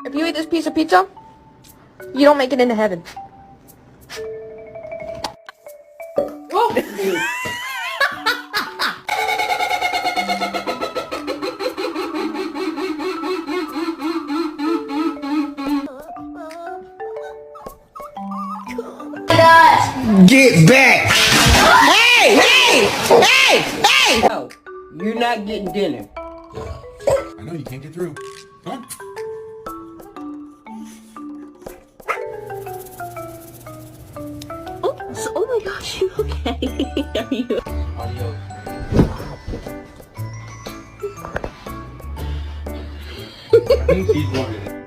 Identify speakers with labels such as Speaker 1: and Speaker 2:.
Speaker 1: If you eat this piece of pizza, you don't make it into heaven.
Speaker 2: Oh.
Speaker 3: Get back! Hey! Hey! Hey! Hey!
Speaker 2: No, you're not getting dinner.
Speaker 4: I know you can't get through. Come on.
Speaker 5: Oh my gosh, you okay? Are you?
Speaker 4: Adios. I think she's wanted it.